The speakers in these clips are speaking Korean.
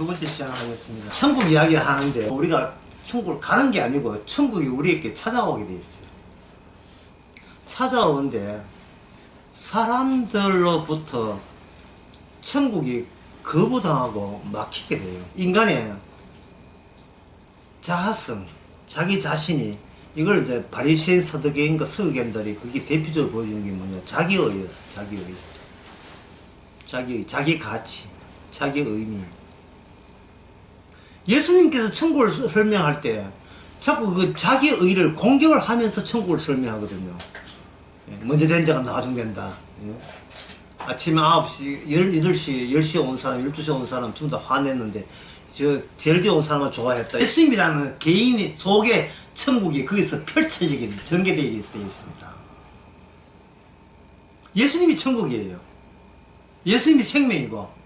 두 번째 시작하겠습니다. 천국 이야기 하는데 우리가 천국을 가는 게 아니고 천국이 우리에게 찾아오게 돼 있어요. 찾아오는데 사람들로부터 천국이 거부당하고 막히게 돼요. 인간의 자아성, 자기 자신이 이걸 이제 바리새인 사두개인과 서기관들이 그게 대표적으로 보여주는 게 뭐냐, 자기의였어. 자기 가치, 자기 의미. 예수님께서 천국을 설명할 때 자꾸 그 자기 의를 공격을 하면서 천국을 설명하거든요. 먼저 된 자가 나중 된다. 아침 9시, 8시, 10시에 온 사람, 12시에 온 사람 전부 다 화냈는데 제일 뒤에 온 사람은 좋아했다. 예수님이라는 개인 속의 천국이 거기서 펼쳐지게, 전개되어 있습니다. 예수님이 천국이에요. 예수님이 생명이고,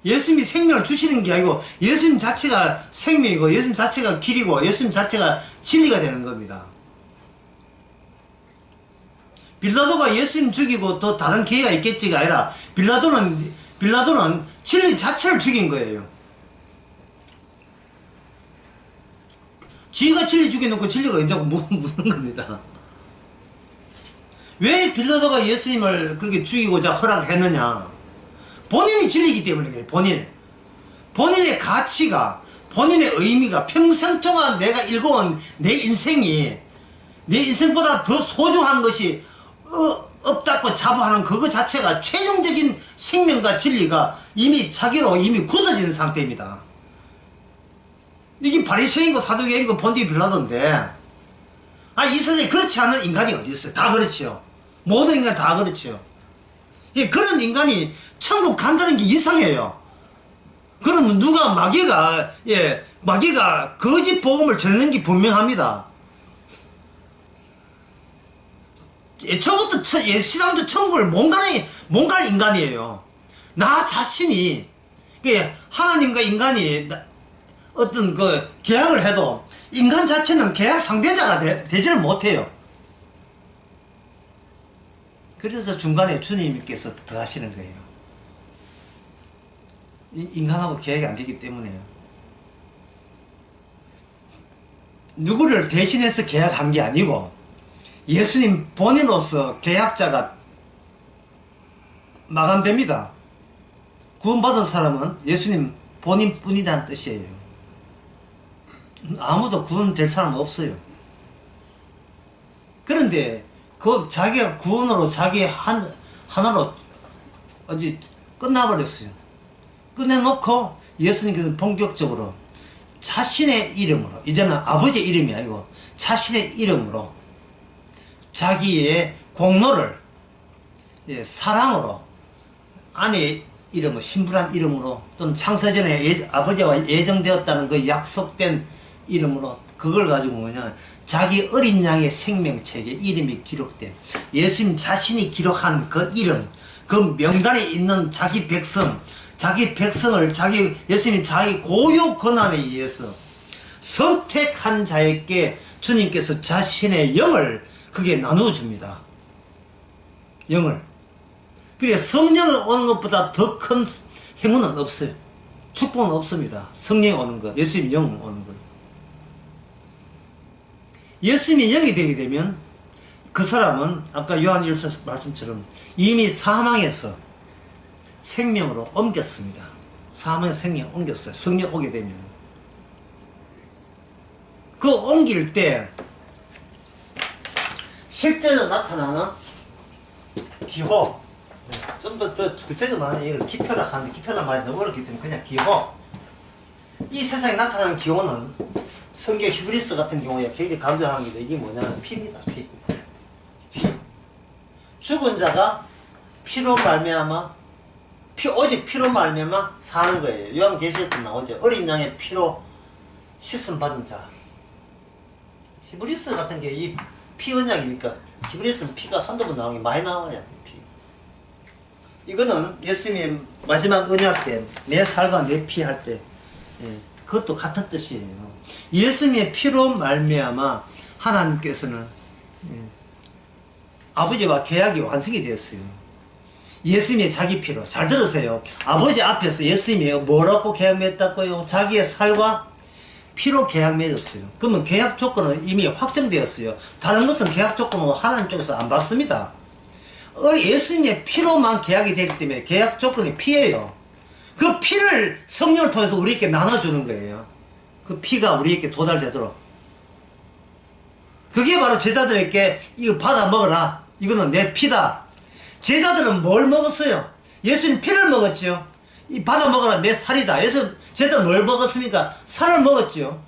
예수님이 생명을 주시는 게 아니고, 예수님 자체가 생명이고, 예수님 자체가 길이고, 예수님 자체가 진리가 되는 겁니다. 빌라도가 예수님 죽이고 또 다른 기회가 있겠지가 아니라, 빌라도는 진리 자체를 죽인 거예요. 지가 진리 죽여놓고 진리가 언제고 묻는 겁니다. 왜 빌라도가 예수님을 그렇게 죽이고자 허락했느냐? 본인이 진리이기 때문에 그래요. 본인의 가치가, 본인의 의미가 평생 동안 내가 읽어온 내 인생이 내 인생보다 더 소중한 것이 없다고 자부하는 그거 자체가 최종적인 생명과 진리가 이미 자기로 이미 굳어진 상태입니다. 이게 바리새인과 사두개인과 본디 빌라도인데, 이 세상에 그렇지 않은 인간이 어디 있어요? 다 그렇지요. 모든 인간 다 그렇지요. 그런 인간이 천국 간다는 게 이상해요. 그러면 누가 마귀가 거짓 복음을 전하는 게 분명합니다. 애초부터 시장도 천국을 못 가는 인간이에요. 나 자신이 하나님과 인간이 어떤 그 계약을 해도 인간 자체는 계약 상대자가 되지를 못해요. 그래서 중간에 주님께서 더 하시는 거예요. 인간하고 계약이 안 되기 때문에 누구를 대신해서 계약한 게 아니고 예수님 본인으로서 계약자가 마감됩니다. 구원받은 사람은 예수님 본인뿐이라는 뜻이에요. 아무도 구원될 사람은 없어요. 그런데 그 자기가 구원으로 자기 하나로 어디 끝나버렸어요. 끝내놓고 예수님께서 본격적으로 자신의 이름으로, 이제는 아버지의 이름이 아니고 자신의 이름으로 자기의 공로를 사랑으로, 아내의 이름을 신부란 이름으로, 또는 창세전에 아버지와 예정되었다는 그 약속된 이름으로, 그걸 가지고 뭐냐, 자기 어린 양의 생명책에 이름이 기록된, 예수님 자신이 기록한 그 이름, 그 명단에 있는 자기 백성을 예수님이 자기 고유 권한에 의해서 선택한 자에게 주님께서 자신의 영을 그게 나누어 줍니다. 영을. 그래 성령을 오는 것보다 더 큰 행운은 없어요. 축복은 없습니다. 성령이 오는 것, 예수님 영 오는 것. 예수님이 영이 되게 되면 그 사람은 아까 요한 1서 말씀처럼 이미 사망에서 생명으로 옮겼습니다. 사망에서 생명 옮겼어요. 성령 오게 되면. 그 옮길 때 실제로 나타나는 기호, 좀 더 구체적으로 말하면 이걸 기표라 하는데, 기표란 말이 너무 어렵기 때문에 그냥 기호. 이 세상에 나타나는 기호는 성경 히브리서 같은 경우에 굉장히 강조하는 게 이게 뭐냐면 피입니다. 피. 죽은 자가 피로 말미암아 오직 피로 말미암아 사는 거예요. 요한계시록에 나오죠. 어린 양의 피로 씻음 받은 자. 히브리서 같은 게 이 피 언약이니까 히브리서는 피가 한두 번 나오는 게 많이 나와요. 피. 이거는 예수님의 마지막 언약 때 내 살과 내 피 할 때 그것도 같은 뜻이에요. 예수님의 피로 말미암아 하나님께서는 아버지와 계약이 완성이 되었어요. 예수님의 자기 피로. 잘 들으세요. 아버지 앞에서 예수님이 뭐라고 계약 맺었다고요? 자기의 살과 피로 계약 맺었어요. 그러면 계약 조건은 이미 확정되었어요. 다른 것은 계약 조건은 하나님 쪽에서 안 받습니다. 예수님의 피로만 계약이 되기 때문에 계약 조건이 피예요. 그 피를 성령을 통해서 우리에게 나눠주는 거예요. 그 피가 우리에게 도달되도록. 그게 바로 제자들에게 이거 받아 먹어라. 이거는 내 피다. 제자들은 뭘 먹었어요? 예수님 피를 먹었죠. 이 받아 먹어라 내 살이다. 제자들은 뭘 먹었습니까? 살을 먹었죠.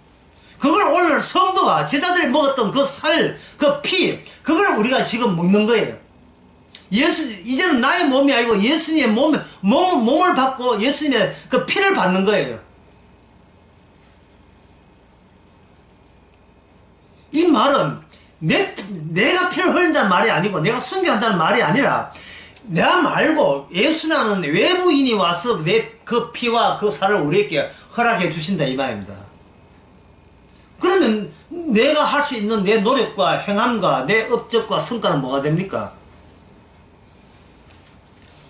그걸 오늘 성도가 제자들이 먹었던 그 살, 그 피, 그걸 우리가 지금 먹는 거예요. 이제는 나의 몸이 아니고 예수님의 몸을 받고 예수님의 그 피를 받는 거예요. 이 말은 내가 피를 흘린다는 말이 아니고 내가 순교한다는 말이 아니라 내가 말고 예수라는 외부인이 와서 내 그 피와 그 살을 우리에게 허락해 주신다 이 말입니다. 그러면 내가 할 수 있는 내 노력과 행함과 내 업적과 성과는 뭐가 됩니까?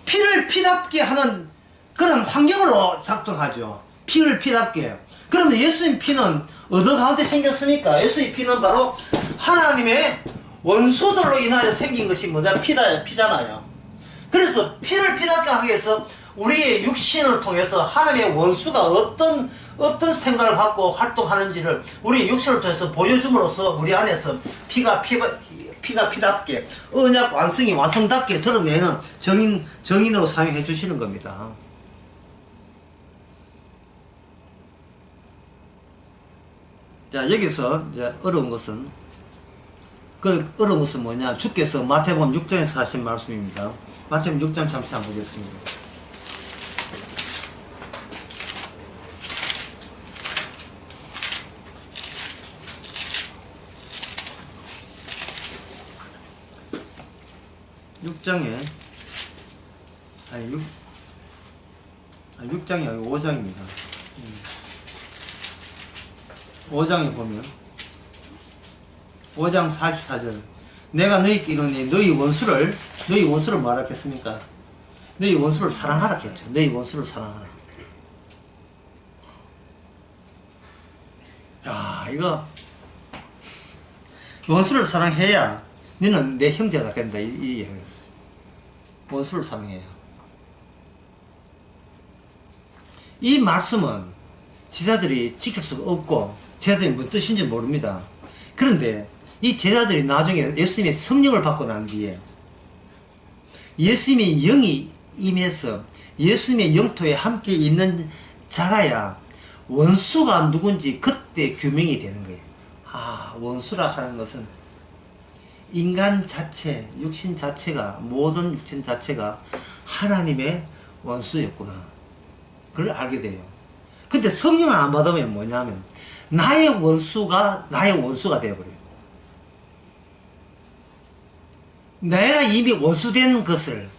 피를 피답게 하는 그런 환경으로 작동하죠. 피를 피답게. 그러면 예수님 피는 어느 가운데 생겼습니까? 예수의 피는 바로 하나님의 원수들로 인하여 생긴 것이 뭐냐? 피잖아요. 그래서 피를 피답게 하기 위해서 우리의 육신을 통해서 하나님의 원수가 어떤 생각을 갖고 활동하는지를 우리 육신을 통해서 보여줌으로써 우리 안에서 피가 피답게 언약 완성이 완성답게 드러내는 정인으로 사용해 주시는 겁니다. 자, 여기서 이제 어려운 것은 뭐냐? 주께서 마태복음 6장에서 하신 말씀입니다. 마태복음 6장 잠시 한번 보겠습니다. 아니 6장이 아니고 5장입니다. 5장에 보면 5장 44절 내가 너희께 이르노니 너희 원수를 뭐라 했습니까? 너희 원수를 사랑하라 했죠. 너희 원수를 사랑하라. 야, 이거 원수를 사랑해야 너는 내 형제가 된다 이 얘기였어요. 원수를 사랑해야. 이 말씀은 제자들이 지킬 수가 없고 제자들이 무슨 뜻인지 모릅니다. 그런데 이 제자들이 나중에 예수님의 성령을 받고 난 뒤에 예수님의 영이 임해서 예수님의 영토에 함께 있는 자라야 원수가 누군지 그때 규명이 되는 거예요. 아, 원수라 하는 것은 인간 자체, 육신 자체가, 모든 육신 자체가 하나님의 원수였구나. 그걸 알게 돼요. 근데 성령을 안 받으면 뭐냐면 나의 원수가 되어버려요. 내가 이미 원수된 것을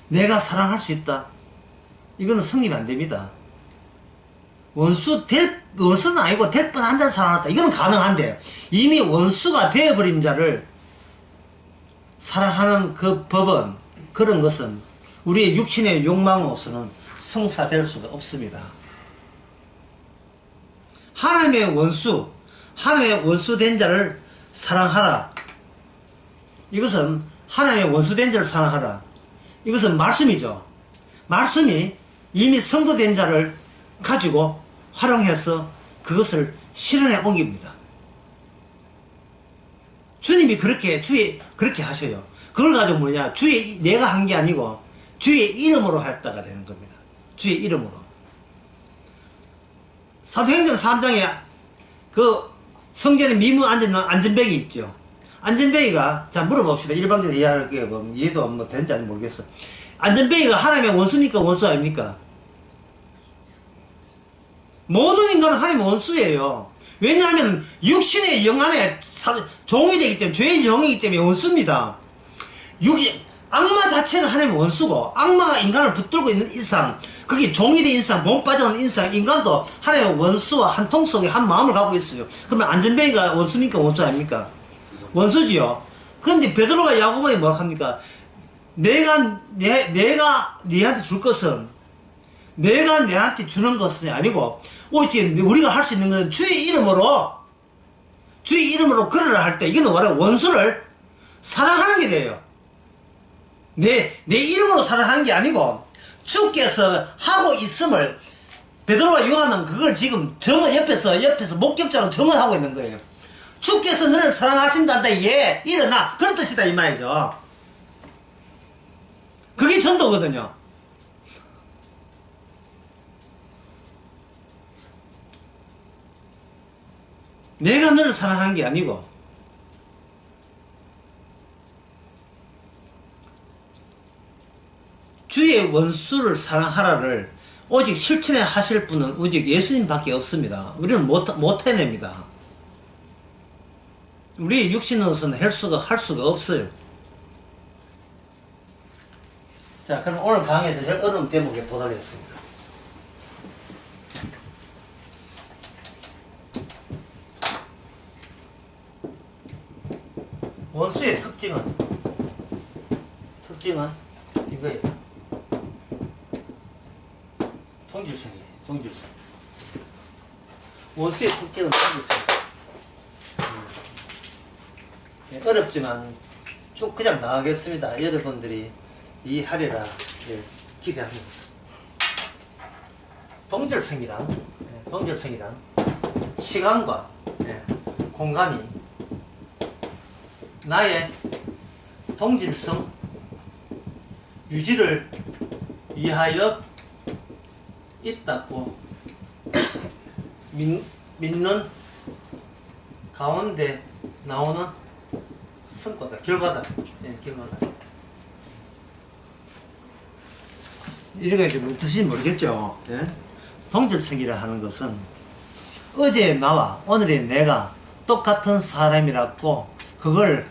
내가 사랑할 수 있다. 이거는 성립이 안 됩니다. 원수는 아니고 될 뻔한 자를 사랑한다. 이건 가능한데 이미 원수가 되어버린 자를 사랑하는 그 법은, 그런 것은 우리의 육신의 욕망으로서는 성사될 수가 없습니다. 하나님의 원수된 자를 사랑하라. 이것은 하나님의 원수된 자를 사랑하라. 이것은 말씀이죠. 말씀이 이미 성도된 자를 가지고 활용해서 그것을 실현해 옮깁니다. 주님이 그렇게 하셔요. 그걸 가지고 뭐냐? 내가 한 게 아니고 주의 이름으로 했다가 되는 겁니다. 주의 이름으로. 사도행전 3장에 그 성전에 미문 앉는 안전뱅이 있죠. 안전뱅이가, 자, 물어봅시다. 일방적으로 이해할게요. 이해도 뭐 되는지 아닌지 모르겠어. 안전뱅이가 하나님의 원수입니까? 원수 아닙니까? 모든 인간은 하나님의 원수예요. 왜냐하면 육신의 영 안에 종이 되기 때문에, 죄의 영이기 때문에 원수입니다. 악마 자체가 하나님의 원수고, 악마가 인간을 붙들고 있는 이상, 그게 종이 된 인상, 목 빠져나온 인상, 인간도 하나님의 원수와 한 통 속에 한 마음을 갖고 있어요. 그러면 안전뱅이가 원수입니까? 원수 아닙니까? 원수지요. 그런데 베드로가 야고보에 뭐라 합니까? 내가 네한테 줄 것은 내가 내한테 주는 것은 아니고 오직 우리가 할 수 있는 것은 주의 이름으로 걸으라 할 때 이거는 원래 원수를 사랑하는 게 돼요. 내 이름으로 사랑하는 게 아니고 주께서 하고 있음을 베드로와 요한은 그걸 지금 옆에서 목격자로 증언하고 있는 거예요. 주께서 너를 사랑하신단다. 예, 일어나. 그런 뜻이다 이 말이죠. 그게 전도거든요. 내가 너를 사랑하는 게 아니고 주의 원수를 사랑하라를 오직 실천해 하실 분은 오직 예수님밖에 없습니다. 우리는 못 해냅니다. 우리 육신으로서는 할 수가 없어요. 자, 그럼 오늘 강의에서 제일 어려운 대목에 도달했습니다. 원수의 특징은 이거예요. 동질성이에요. 동질성. 원수의 특징은 동질성이에요. 어렵지만 쭉 그냥 나가겠습니다. 여러분들이 이해하리라 기대하면서. 동질성이란 시간과 공간이 나의 동질성 유지를 위하여 있다고 믿는 가운데 나오는 성과다, 결과다. 결과다. 이렇게 무슨 뜻인지 모르겠죠. 동질성이라 하는 것은 어제의 나와 오늘의 내가 똑같은 사람이라고 그걸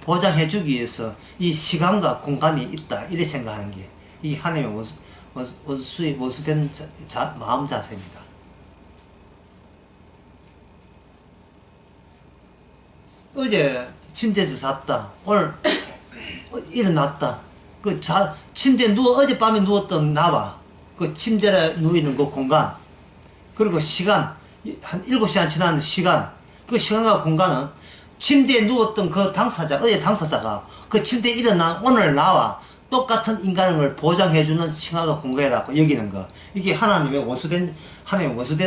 보장해주기 위해서 이 시간과 공간이 있다. 이렇게 생각하는 게 이 하나님의 원수된 마음 자세입니다. 어제 침대에서 잤다. 오늘 일어났다. 침대에 어젯밤에 누웠던 나와 그 침대에 누워있는 그 공간, 그리고 시간, 한 7시간 지난 시간, 그 시간과 공간은 침대에 누웠던 그 어제 당사자가 그 침대에 일어난 오늘 나와 똑같은 인간을 보장해주는 시간과 공간이라고 여기는 거. 이게 하나님의 원수된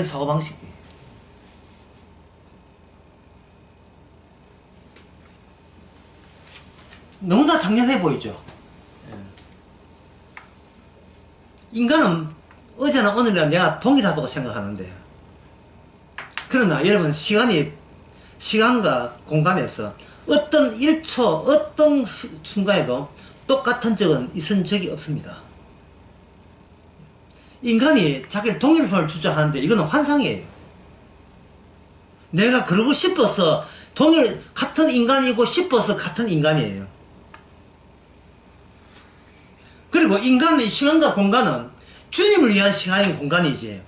사고방식이에요. 너무나 당연해 보이죠. 인간은 어제나 오늘이나 내가 동일하다고 생각하는데, 그러나 여러분 시간과 공간에서 어떤 1초 어떤 순간에도 똑같은 적은 있은 적이 없습니다. 인간이 자기 동일성을 주장하는데 이거는 환상이에요. 내가 그러고 싶어서 같은 인간이고 싶어서 같은 인간이에요. 그리고 인간의 시간과 공간은 주님을 위한 시간인 공간이지,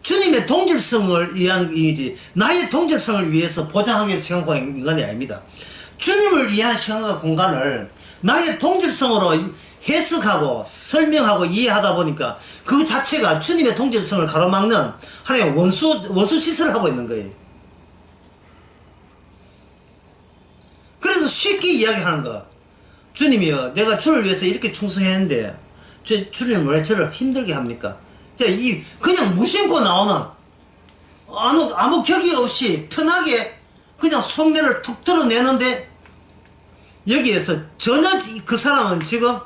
주님의 동질성을 위한 이지, 나의 동질성을 위해서 보장하기 위해서 시간과 인간이 아닙니다. 주님을 위한 시간과 공간을 나의 동질성으로 해석하고 설명하고 이해하다 보니까 그 자체가 주님의 동질성을 가로막는 하나의 원수 짓을 하고 있는 거예요. 그래서 쉽게 이야기하는 거. 주님이요, 내가 주를 위해서 이렇게 충성했는데 주님은 왜 저를 힘들게 합니까? 그냥 무심코 나오는 아무 격이 없이 편하게 그냥 속내를 툭 드러내는데, 여기에서 전혀 그 사람은 지금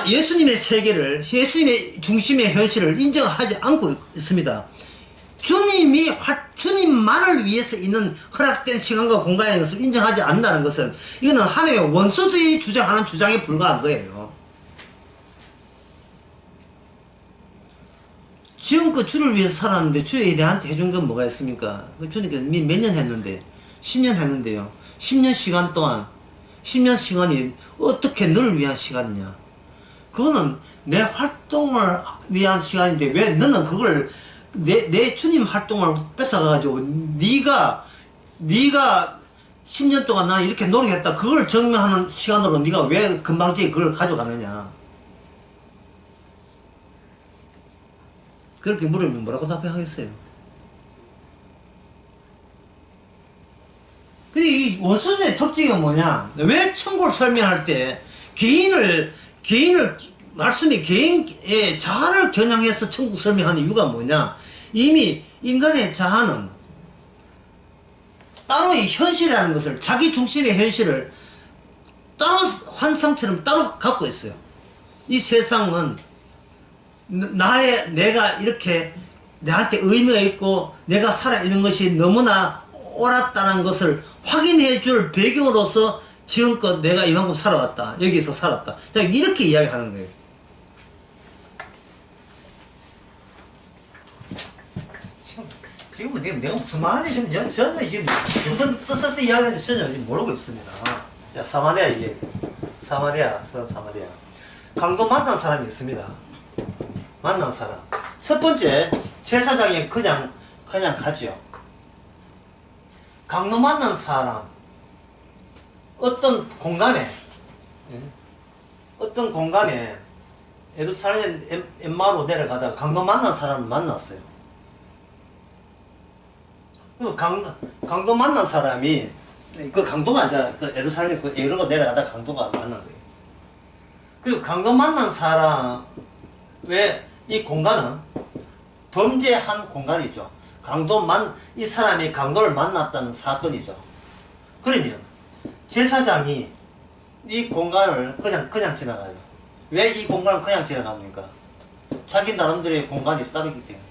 예수님의 세계를, 예수님의 중심의 현실을 인정하지 않고 있습니다. 주님만을 위해서 있는 허락된 시간과 공간의 것을 인정하지 않는다는 것은 이거는 하나님의 원수들이 주장하는 주장에 불과한 거예요. 지금껏 주를 위해서 살았는데 주에 내한테 해준 건 뭐가 있습니까? 주님께서 몇 년 했는데, 10년 했는데요. 10년 시간 동안, 10년 시간이 어떻게 너를 위한 시간이냐? 그거는 내 활동을 위한 시간인데 왜 너는 그걸 내 주님 활동을 뺏어가지고 네가 10년 동안 나 이렇게 노력했다. 그걸 증명하는 시간으로 네가 왜 금방지게 그걸 가져가느냐. 그렇게 물으면 뭐라고 답하겠어요? 근데 이 원소년의 특징이 뭐냐? 왜 천국을 설명할 때 개인을 말씀이 개인의 자아를 겨냥해서 천국 설명하는 이유가 뭐냐? 이미 인간의 자아는 따로의 현실이라는 것을, 자기 중심의 현실을 따로 환상처럼 따로 갖고 있어요. 이 세상은 내가 이렇게 나한테 의미가 있고 내가 살아있는 것이 너무나 옳았다는 것을 확인해 줄 배경으로서 지금껏 내가 이만큼 살아왔다. 여기서 살았다. 자, 이렇게 이야기하는 거예요. 지금은 내가 무슨 말하는지 지금 전혀 지금 무슨 뜻에서 이야기하는지 전혀 지금 모르고 있습니다. 자, 사마리아 이게 사마리아. 강도 만난 사람이 있습니다. 만난 사람. 첫 번째, 제사장이 그냥 가죠. 강도 만난 사람. 어떤 공간에 예루살렘 엠마로 내려가다가 강도 만난 사람을 만났어요. 강도 만난 사람이, 그 강도가 아니라 그 예루살렘 그 에르고 내려가다가 강도가 만난 거예요. 그리고 강도 만난 사람, 왜 이 공간은 범죄한 공간이죠. 이 사람이 강도를 만났다는 사건이죠. 그러면 제사장이 이 공간을 그냥 지나가요. 왜 이 공간을 그냥 지나갑니까? 자기 나름대로의 공간이 따르기 때문에.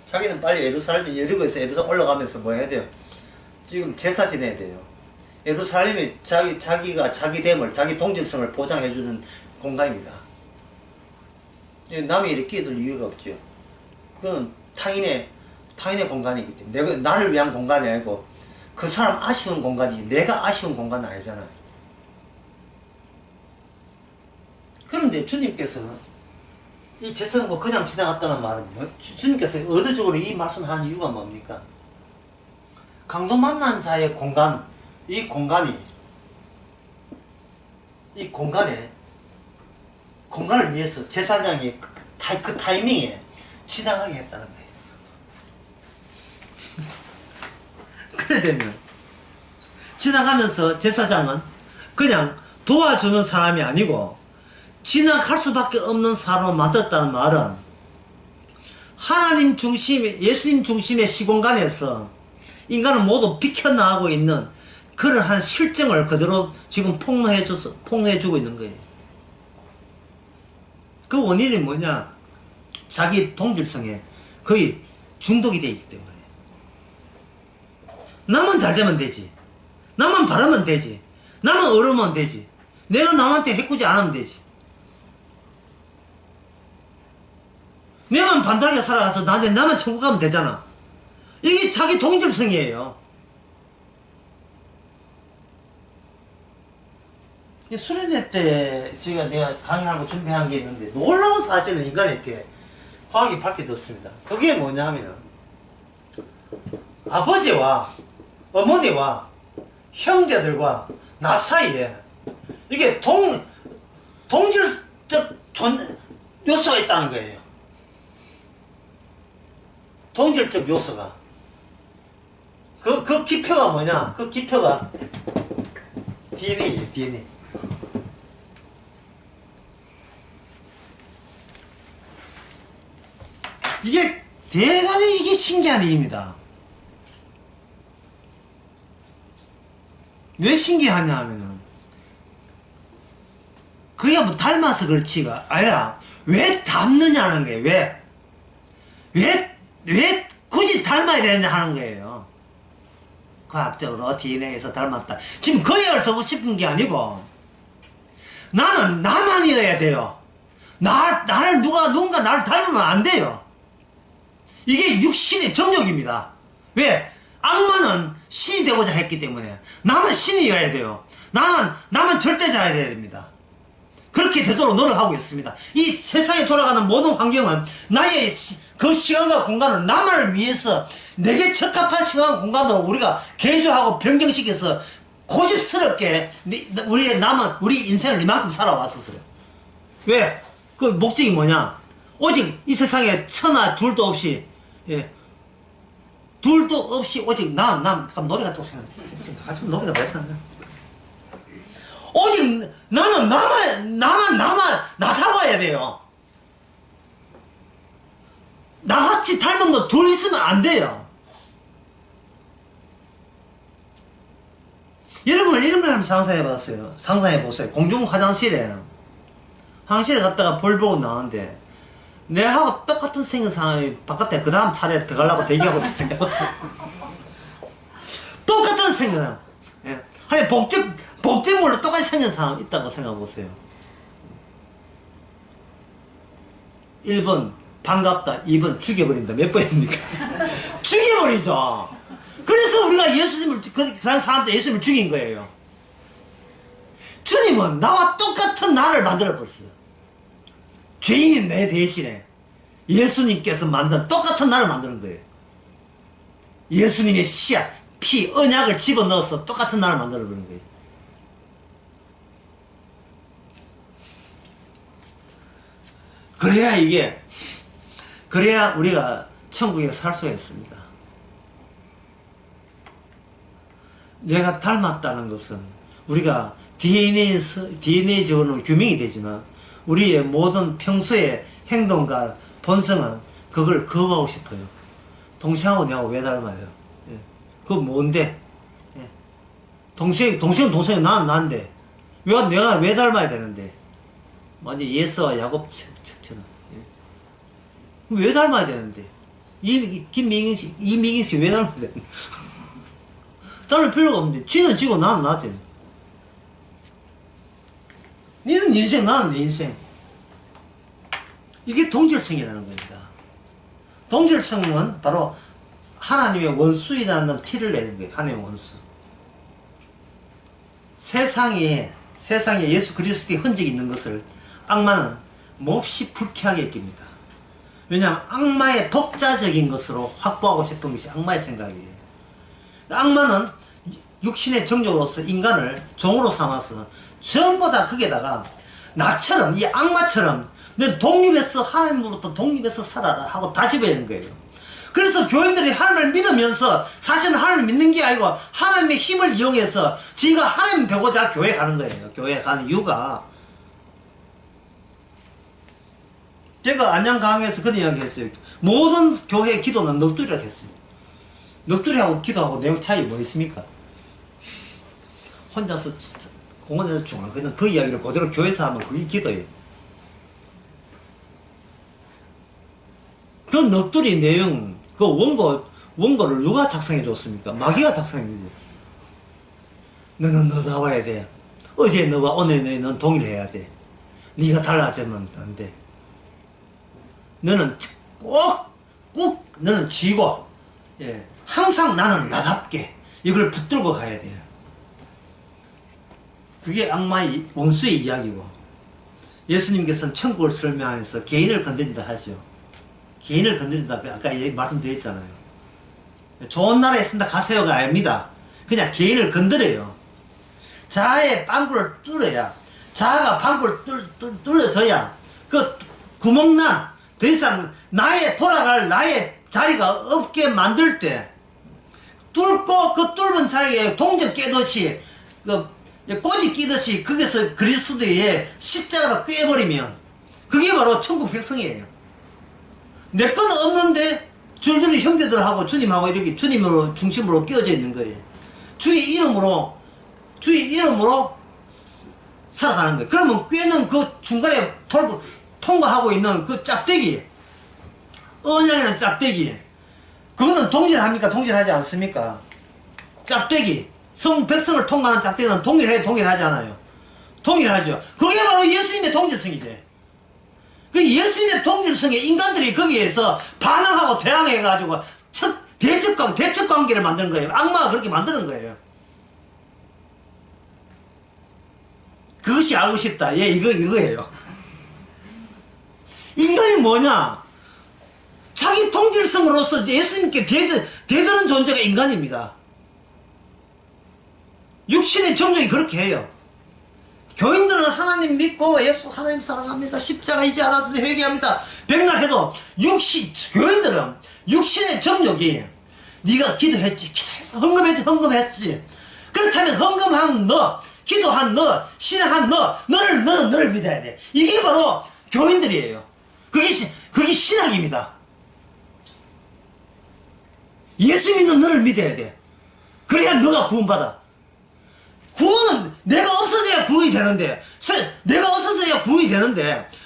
자기는 빨리 예루살렘에서 예루살렘 올라가면서 뭐 해야 돼요? 지금 제사 지내야 돼요. 예루살렘이 자기가 자기됨을, 자기 동질성을 보장해주는 공간입니다. 남이 이렇게 끼어들 이유가 없죠. 그건 타인의 공간이기 때문에. 나를 위한 공간이 아니고 그 사람 아쉬운 공간이지 내가 아쉬운 공간은 아니잖아요. 그런데 주님께서는 이 제사는 뭐 그냥 지나갔다는 말은 주님께서 의도적으로 이 말씀을 하는 이유가 뭡니까? 강도 만난 자의 공간, 이 공간에 공간을 위해서 제사장이 그 타이밍에 지나가게 했다는 거예요. 그래 되면 지나가면서 제사장은 그냥 도와주는 사람이 아니고 지나갈 수밖에 없는 사람을 만들었다는 말은 예수님 중심의 시공간에서 인간을 모두 비켜나가고 있는 그러한 실정을 그대로 지금 폭로해주고 있는 거예요. 그 원인이 뭐냐? 자기 동질성에 거의 중독이 되어 있기 때문에. 나만 잘 되면 되지. 나만 바라면 되지. 나만 어려우면 되지. 내가 남한테 해꾸지 않으면 되지. 내만 반달하게 살아가서 나만 천국 가면 되잖아. 이게 자기 동질성이에요. 수련회 때 내가 강의하고 준비한 게 있는데 놀라운 사실은 인간에게 과학이 밝혀졌습니다. 그게 뭐냐면 아버지와 어머니와 형제들과 나 사이에 이게 동질적 요소가 있다는 거예요. 동질적 요소가. 그 기표가 뭐냐? 그 기표가 DNA예요, DNA. 이게 대단히 이게 신기한 일입니다. 왜 신기하냐 하면은 그게 뭐 닮아서 그렇지가 아니라 왜 닮느냐는 거예요. 왜 굳이 닮아야 되느냐 하는 거예요. 과학적으로 DNA에서 닮았다. 지금 그 얘기를 듣고 싶은 게 아니고 나는 나만이어야 돼요. 누군가 나를 닮으면 안 돼요. 이게 육신의 정욕입니다. 왜? 악마는 신이 되고자 했기 때문에 나만 신이어야 돼요. 나만 절대자여야 됩니다. 그렇게 되도록 노력하고 있습니다. 이 세상에 돌아가는 모든 환경은 나의 그 시간과 공간은 나만을 위해서 내게 적합한 시간 공간으로 우리가 개조하고 변경시켜서 고집스럽게 우리 인생을 이만큼 살아왔었어요. 왜? 그 목적이 뭐냐? 오직 이 세상에 천하 둘도 없이, 예, 둘도 없이 오직 노래가 또 생각나. 같이 노래가 몇 살? 오직 나는 나 살아야 돼요. 나같이 닮은 거 둘 있으면 안 돼요. 여러분 이런 걸 한번 상상해봤어요. 상상해보세요. 공중 화장실에 갔다가 볼 보고 나왔는데 내하고 똑같은 생긴 사람이 바깥에 그 다음 차례에 들어가려고 대기하고 생겼어요. 똑같은 생긴 사람. 예. 아니 복제물로 똑같이 생긴 사람 있다고 생각해보세요. 1번 반갑다, 2번 죽여버린다. 몇 번입니까? 죽여버리죠. 그래서 우리가 예수님을, 그 사람들 예수님을 죽인 거예요. 주님은 나와 똑같은 나를 만들어버렸어요. 죄인인 내 대신에 예수님께서 만든 똑같은 나를 만드는 거예요. 예수님의 씨앗, 피, 언약을 집어넣어서 똑같은 나를 만들어버린 거예요. 그래야 우리가 천국에 살 수가 있습니다. 내가 닮았다는 것은 우리가 DNA적으로는 규명이 되지만 우리의 모든 평소의 행동과 본성은 그걸 거부하고 싶어요. 동생하고 내하고 왜 닮아요? 예. 그거 뭔데? 예. 동생은 나는 난데 내가 왜 닮아야 되는데? 완전 예수와 야곱처럼. 예. 왜 닮아야 되는데? 이미경 씨 왜 닮아야 되는데? 닮을 필요가 없는데 쥐는 쥐고 나는 나지. 니는 네 인생, 나는 내 인생. 이게 동질성이라는 겁니다. 동질성은 바로 하나님의 원수이라는 티를 내는 거예요. 하나님의 원수. 세상에 예수 그리스도의 흔적이 있는 것을 악마는 몹시 불쾌하게 여깁니다. 왜냐하면 악마의 독자적인 것으로 확보하고 싶은 것이 악마의 생각이에요. 악마는 육신의 정욕으로서 인간을 종으로 삼아서 전부 다 거기에다가 나처럼, 이 악마처럼 너 독립해서 하나님으로부터 독립해서 살아라 하고 다 집어내는 거예요. 그래서 교인들이 하나님을 믿으면서 사실은 하나님을 믿는 게 아니고 하나님의 힘을 이용해서 지가 하나님 되고자 교회 가는 거예요. 교회 가는 이유가, 제가 안양 강의에서 그런 이야기 했어요. 모든 교회 기도는 넋두리라고 했어요. 넋두리하고 기도하고 내용 차이 뭐 있습니까? 혼자서 공원에서 중얼거리는 그 이야기를 그대로 교회에서 하면 그게 기도예요. 그 넋두리 내용, 그 원고를 누가 작성해 줬습니까? 마귀가 작성해 주죠. 너는 너다워야 돼. 어제 너와 오늘 너는 동일해야 돼. 네가 달라지면 안 돼. 너는 꼭 너는 쥐고, 예, 항상 나는 나답게 이걸 붙들고 가야 돼요. 그게 악마의 원수의 이야기고, 예수님께서는 천국을 설명하면서 개인을 건드린다 하죠. 개인을 건드린다, 아까 말씀드렸잖아요. 좋은 나라에 쓴다 가세요가 아닙니다. 그냥 개인을 건드려요. 자아의 빵구를 뚫어야, 자아가 빵구를 뚫어져야 그 구멍난, 더 이상 돌아갈 나의 자리가 없게 만들 때, 뚫고 그 뚫은 자리에 동전 깨듯이, 꼬지 끼듯이 거기서 그리스도의 십자가로 꿰버리면 그게 바로 천국 백성이에요. 내 건 없는데 줄줄이 형제들하고 주님하고 이렇게 주님으로 중심으로 끼어져 있는 거예요. 주의 이름으로 살아가는 거예요. 그러면 꿰는 그 중간에 통과하고 있는 그 짝대기, 언양이라는 짝대기, 그거는 동일합니까? 동일하지 않습니까? 짝대기, 백성을 통과하는 짝대기는 동일하지 않아요. 동일하죠. 그게 바로 예수님의 동질성이지. 그 예수님의 동질성에 인간들이 거기에서 반항하고 대항해가지고 대척 관계를 만드는 거예요. 악마가 그렇게 만드는 거예요. 그것이 알고 싶다. 예, 이거예요. 인간이 뭐냐? 자기 자기 동질성으로서 예수님께 대드는 존재가 인간입니다. 육신의 정욕이 그렇게 해요. 교인들은 하나님 믿고 예수 하나님 사랑합니다. 십자가 이제 알았으니 회개합니다. 백날 해도 교인들은 육신의 정욕이 네가 기도했지, 기도해서 헌금했지. 그렇다면 헌금한 너, 기도한 너, 신앙한 너는 너를 믿어야 돼. 이게 바로 교인들이에요. 그게 신앙입니다. 예수 믿는 너를 믿어야 돼. 그래야 너가 구원받아. 구원은 내가 없어져야 구원이 되는데,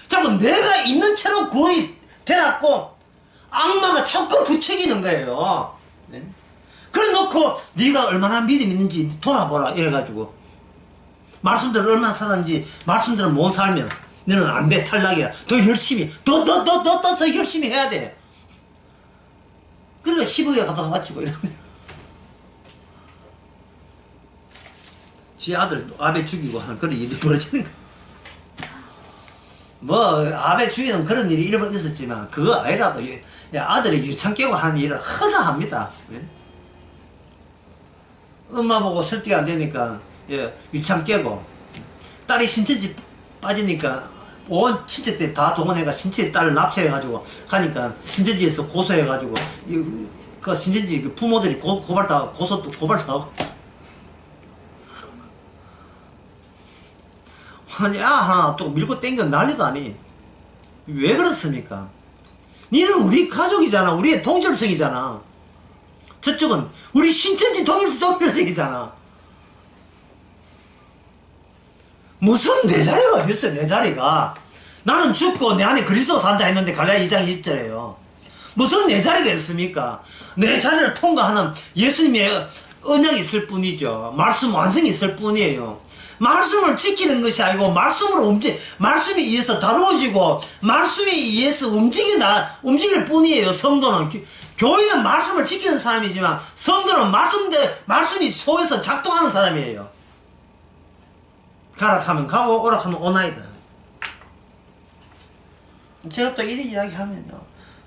자꾸 내가 있는 채로 구원이 되놨고 악마가 자꾸 부추기는 거예요. 네? 그래 놓고 네가 얼마나 믿음 있는지 돌아보라 이래가지고 말씀대로 얼마나 살았는지 말씀대로 못 살면 너는 안 돼, 탈락이야. 더 열심히 더 열심히 해야 돼. 그러니까 10억에 갖다가 바치고 이러네. 지 아들 아베 죽이고 하는 그런 일이 벌어지는 거야. 뭐 아베 죽이는 그런 일이 있었지만 그거 아니라도 아들이 유창 깨고 하는 일은 허다합니다. 엄마 보고 설득이 안 되니까 유창 깨고 딸이 신천지 빠지니까 온 친척들이 다 동원해가 신천지 딸을 납치해가지고 가니까 신천지에서 고소해가지고 그 신천지 부모들이 고발당하고 아니 하나 또 밀고 땡겨 난리도 아니. 왜 그렇습니까? 니는 우리 가족이잖아. 우리의 동질성이잖아. 저쪽은 우리 신천지 동질성이잖아. 무슨 내 자리가 어딨어. 내 자리가 나는 죽고 내 안에 그리스도 산다 했는데 갈라디아 2장 20절에요 무슨 내 자리가 있습니까? 내 자리를 통과하는 예수님의 언약이 있을 뿐이죠. 말씀 완성이 있을 뿐이에요. 말씀을 지키는 것이 아니고 말씀에 의해서 다루어지고 말씀에 의해서 움직일 뿐이에요. 성도는 교인은 말씀을 지키는 사람이지만 성도는 말씀이 속에서 작동하는 사람이에요. 가라 하면 가고 오라 하면 오나이다. 제가 또 이런 이야기 하면요,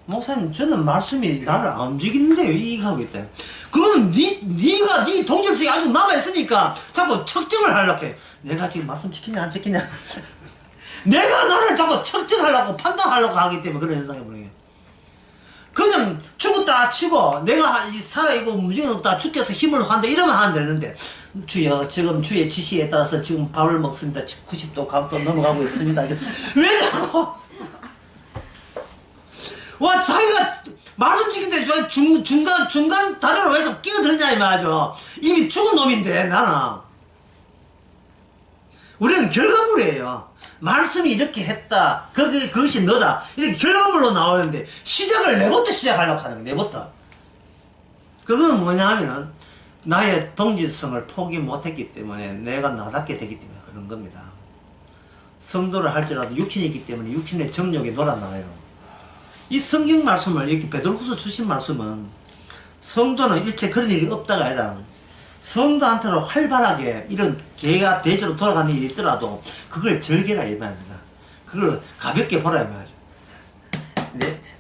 목사님 저는 말씀이 나를 안 움직이는데요 이 하고 있다. 그거는 네 동질성이 아직 남아있으니까 자꾸 측정을 하려고 해. 내가 지금 말씀 지키냐 안 지키냐 내가 너를 자꾸 측정하려고 판단하려고 하기 때문에 그런 현상이 벌어요. 그냥 죽었다 치고 내가 살아있고 움직임 없다 죽겠어 힘을 한다 이러면 하면 되는데 주여 지금 주의 지시에 따라서 지금 밥을 먹습니다. 90도 각도 넘어가고 있습니다. 왜 자꾸 와 자기가 말씀 지킨데 중간 다리로 해서 끼어들냐 이 말이죠. 이미 죽은 놈인데 나는. 우리는 결과물이에요. 말씀이 이렇게 했다. 그것이 너다. 이렇게 결과물로 나오는데 시작을 내부터 시작하려고 하는 거야. 내부터. 그건 뭐냐 하면 나의 동질성을 포기 못했기 때문에 내가 나답게 되기 때문에 그런 겁니다. 성도를 할지라도 육신이 있기 때문에 육신의 정욕이 놀아나요. 이 성경 말씀을 이렇게 베드로후서 주신 말씀은 성도는 일체 그런 일이 없다가 아니라 성도한테는 활발하게 이런 개가 대저로 돌아가는 일이 있더라도 그걸 즐기라 이 말입니다. 그걸 가볍게 보라 이 말이죠.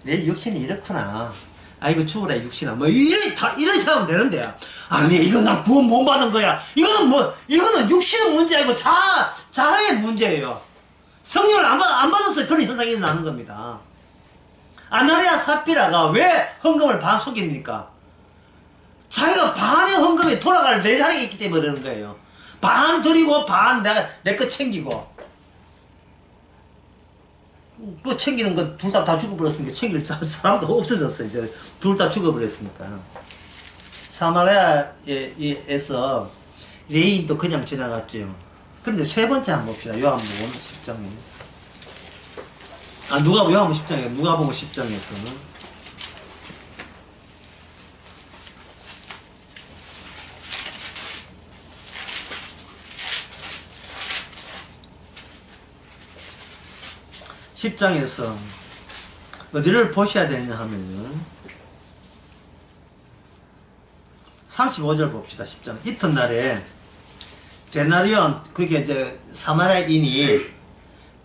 내 육신이 이렇구나. 아이고 죽으라 육신아. 뭐 이런 생각하면 되는데 아니 이거 난 구원 못 받는 거야. 이거는 육신의 문제 아니고 자아의 문제예요. 성령을 안 받아서 그런 현상이 일어나는 겁니다. 아나니아 사피라가 왜 헌금을 반 속입니까? 자기가 반의 헌금이 돌아갈 내 자리에 있기 때문에 그러는 거예요. 반 드리고 반 내 거 챙기고. 그 챙기는 거 둘 다 죽어버렸으니까 챙길 사람도 없어졌어요. 이제 둘 다 죽어버렸으니까. 사마리아에서 레인도 그냥 지나갔죠. 그런데 세 번째 한번 봅시다. 요한복음 10장에. 요한복음 10장에 누가복음 10장에서는 10장에서 어디를 보셔야 되느냐 하면은 35절 봅시다. 10장. 이튿날에 데나리온 그게 이제 사마리아인이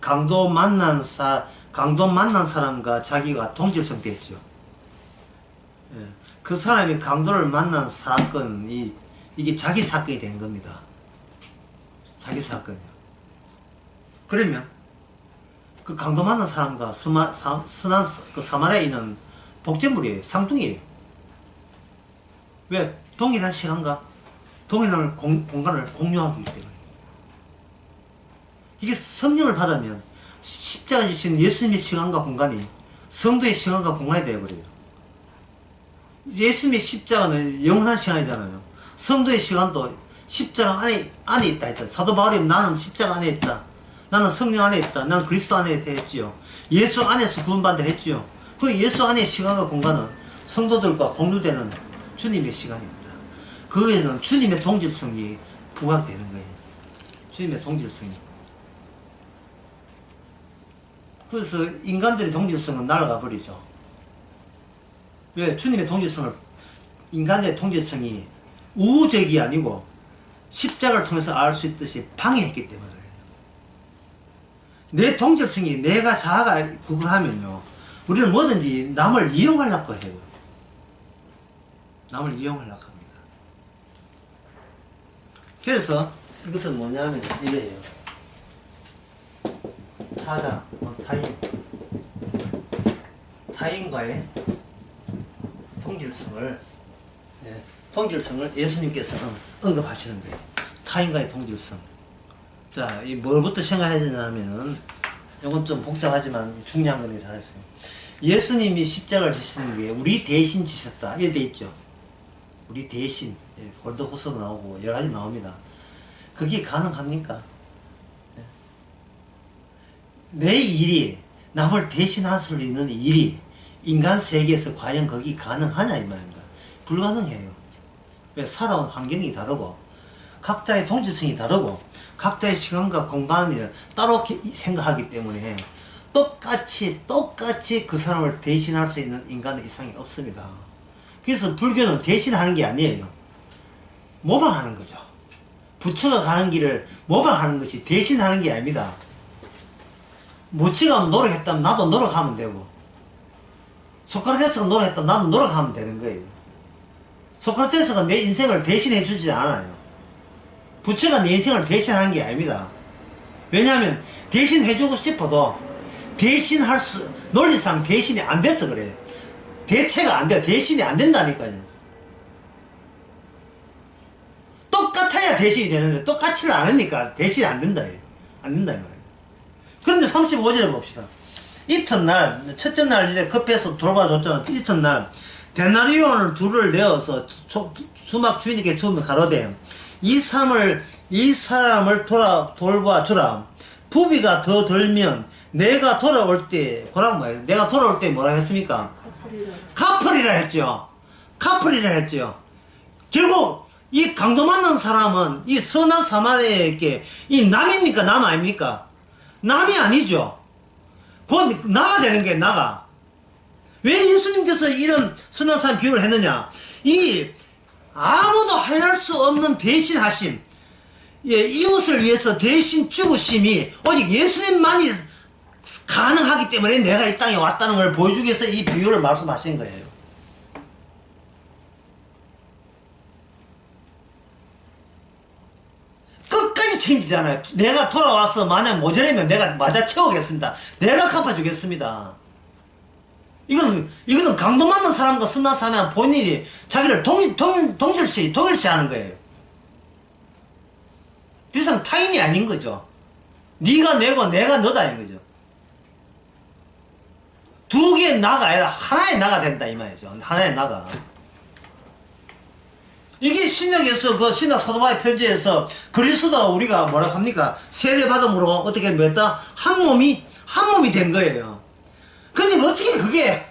강도 만난 사람과 자기가 동질성 됐죠. 예. 그 사람이 강도를 만난 사건이 이게 자기 사건이 된 겁니다. 자기 사건이요. 그러면 그 강도 만난 사람과 순한 그 사마리아인은 복제물이에요. 쌍둥이에요. 왜? 동일한 시간과 동일한 공간을 공유하기 때문에. 이게 성령을 받으면 십자가 지신 예수님의 시간과 공간이 성도의 시간과 공간이 되어버려요. 예수님의 십자가는 영원한 시간이잖아요. 성도의 시간도 십자가 안에 있다 했다. 사도 바울이 나는 십자가 안에 있다. 나는 성령 안에 있다. 나는 그리스도 안에 있다 했지요. 예수 안에서 구원받다 했지요. 그 예수 안의 시간과 공간은 성도들과 공유되는 주님의 시간입니다. 거기에는 주님의 동질성이 부각되는 거예요. 주님의 동질성이. 그래서 인간들의 동질성은 날아가 버리죠. 왜? 주님의 동질성을, 인간의 동질성이 우호적이 아니고 십자가를 통해서 알 수 있듯이 방해했기 때문에 그래요. 내 동질성이 내가 자아가 그걸 하면요, 우리는 뭐든지 남을 이용하려고 해요. 남을 이용하려고 합니다. 그래서 이것은 뭐냐면 이래요. 타인과의 동질성을, 동질성을 예수님께서는 언급하시는 거예요. 타인과의 동질성. 자, 이 뭘부터 생각해야 되냐면은, 이건 좀 복잡하지만 중요한 거는 잘했어요. 예수님이 십자가를 지시는 게 우리 대신 지셨다. 이게 돼 있죠. 우리 대신. 고린도후서도 나오고 여러 가지 나옵니다. 그게 가능합니까? 내 일이, 남을 대신할 수 있는 일이 인간 세계에서 과연 거기 가능하냐 이 말입니다. 불가능해요. 왜? 살아온 환경이 다르고 각자의 동질성이 다르고 각자의 시간과 공간을 따로 생각하기 때문에 똑같이 그 사람을 대신할 수 있는 인간의 이상이 없습니다. 그래서 불교는 대신하는 게 아니에요. 모방하는 거죠. 부처가 가는 길을 모방하는 것이 대신하는 게 아닙니다. 모치가 노력했다면 나도 노력하면 되고, 소크라테스가 노력했다면 나도 노력하면 되는 거예요. 소크라테스가 내 인생을 대신해 주지 않아요. 부처가 내 인생을 대신하는 게 아닙니다. 왜냐하면 대신해주고 싶어도 대신할 수, 논리상 대신이 안 돼서 그래요. 대체가 안 돼요. 대신이 안 된다니까요. 똑같아야 대신이 되는데 똑같지를 않으니까 대신이 안 된다. 안 된다 이 말이에요. 그런데 35절을 봅시다. 이튿날, 첫째 날 이제 급해서 돌봐줬잖아. 이튿날 데나리온을 둘을 내어서 수막 주인에게 주면 가로되 이 사람을 돌봐주라. 부비가 더 들면 내가 돌아올 때, 뭐라고 말해요? 내가 돌아올 때 뭐라 했습니까? 갚으리라 했죠. 갚으리라 했죠. 결국 이 강도 만난 사람은 이 선한 사마리아에게 이 남입니까? 남 아닙니까? 남이 아니죠. 곧 나가 되는 게 나가. 왜 예수님께서 이런 선한 사람 비유를 했느냐? 이 아무도 할 수 없는 대신하심, 이웃을 위해서 대신 죽으심이 오직 예수님만이 가능하기 때문에 내가 이 땅에 왔다는 걸 보여주기 위해서 이 비유를 말씀하신 거예요. 끝까지 챙기잖아요. 내가 돌아와서 만약 모자라면 내가 맞아 채우겠습니다. 내가 갚아주겠습니다. 이거는 강도 맞는 사람과 선한 사람 본인이 자기를 동일시하는 거예요. 더 이상 타인이 아닌 거죠. 네가 내고 내가 너다 인 거죠. 두 개의 나가 아니라 하나의 나가 된다 이 말이죠. 하나의 나가. 이게 신약에서 그 신약 사도바의 편지에서 그리스도가 우리가 뭐라 합니까? 세례받음으로 어떻게 했다? 한 몸이 된 거예요. 근데 어떻게 그게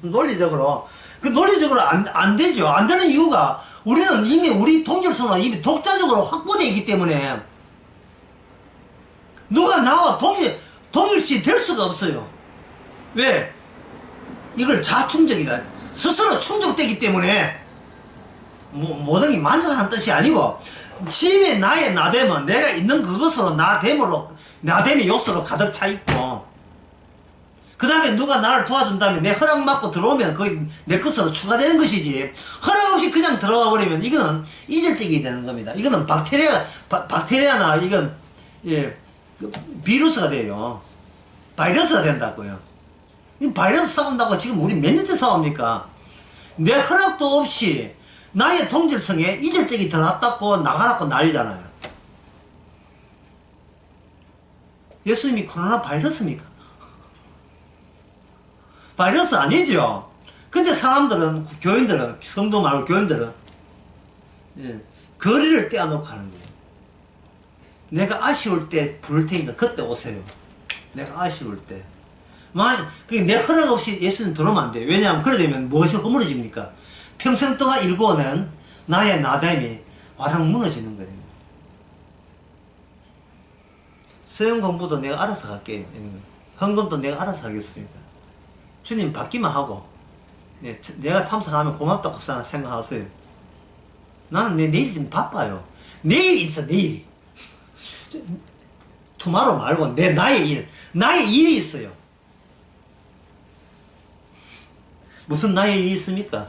논리적으로 안 되죠. 안 되는 이유가 우리는 이미 우리 동질성은 이미 독자적으로 확보되어 있기 때문에 누가 나와 동일시 될 수가 없어요. 왜? 이걸 자충적이다. 스스로 충족되기 때문에 모든 게 만족하는 뜻이 아니고 심히 나의 나됨은 내가 있는 그것으로 나됨의 요소로 가득 차 있고 그 다음에 누가 나를 도와준 다음에 내 허락 받고 들어오면 거의 내 것으로 추가되는 것이지, 허락 없이 그냥 들어가 버리면 이거는 이질적이 되는 겁니다. 이거는 박테리아나 이건, 예, 비루스가 돼요. 바이러스가 된다고요. 이 바이러스 싸운다고 지금 우리 몇 년째 싸웁니까? 내 허락도 없이 나의 동질성에 이질적이 들어갔다고 나가라고 난리잖아요. 예수님이 코로나 바이러스입니까? 바이러스 아니죠. 근데 사람들은, 교인들은, 성도 말고 교인들은, 예, 거리를 떼어놓고 하는 거예요. 내가 아쉬울 때 부를 테니까 그때 오세요. 내가 아쉬울 때. 내 허락 없이 예수님 들어오면 안 돼요. 왜냐하면 그래 되면 무엇이 허물어집니까? 평생 동안 일궈오는 나의 나됨이 와락 무너지는 거예요. 수영 공부도 내가 알아서 갈게요. 헌금도 내가 알아서 하겠습니다. 주님 받기만 하고, 내가 참선하면 고맙다고 생각하세요. 나는 내일 지금 바빠요. 내일이 있어, 내일이. 투마로 말고 나의 일이 있어요. 무슨 나의 일이 있습니까?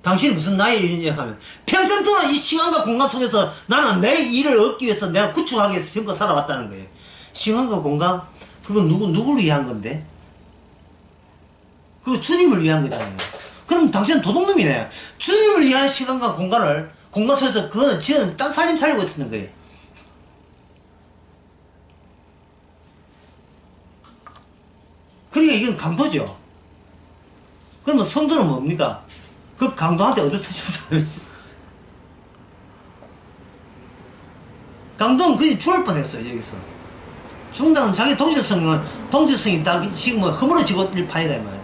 당신이 무슨 나의 일이냐 하면, 평생 동안 이 시간과 공간 속에서 나는 내 일을 얻기 위해서 내가 구축하기 위해서 지금껏 살아왔다는 거예요. 시간과 공간? 그건 누구를 위한 건데? 그거 주님을 위한 거잖아요. 그럼 당신은 도둑놈이네. 주님을 위한 시간과 공간 속에서 그거는 지금 딴 살림 살고 있는 거예요. 그러니까 이건 강도죠. 그러면 성도는 뭡니까? 그 강도한테 얻어터진 사람이죠. 강도는 그냥 죽을 뻔했어요, 여기서. 죽는다는 자기 동질성이 딱 지금 허물어지고 일파이다, 이 말이에요.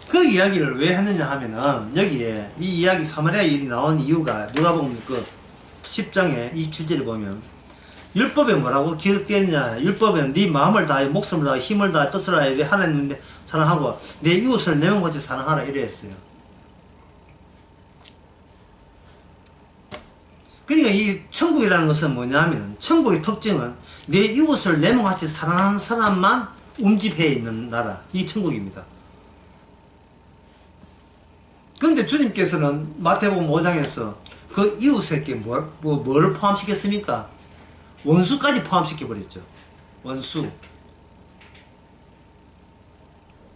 그 이야기를 왜 했느냐 하면은, 여기에, 이 이야기, 사마리아 일이 나온 이유가, 누가복음 그 10장에 27절에 보면, 율법에 뭐라고 기록되느냐? 율법에는 네 마음을 다해, 목숨을 다해, 힘을 다해, 뜻을 다해, 네 하나님 사랑하고, 내 이웃을 내 몸같이 사랑하라, 이래 했어요. 그러니까 이 천국이라는 것은 뭐냐 하면, 천국의 특징은 내 이웃을 내 몸같이 사랑하는 사람만 움집해 있는 나라, 이 천국입니다. 그런데 주님께서는 마태복음 5장에서 그 이웃에게 뭘 포함시켰습니까? 원수까지 포함시켜버렸죠. 원수.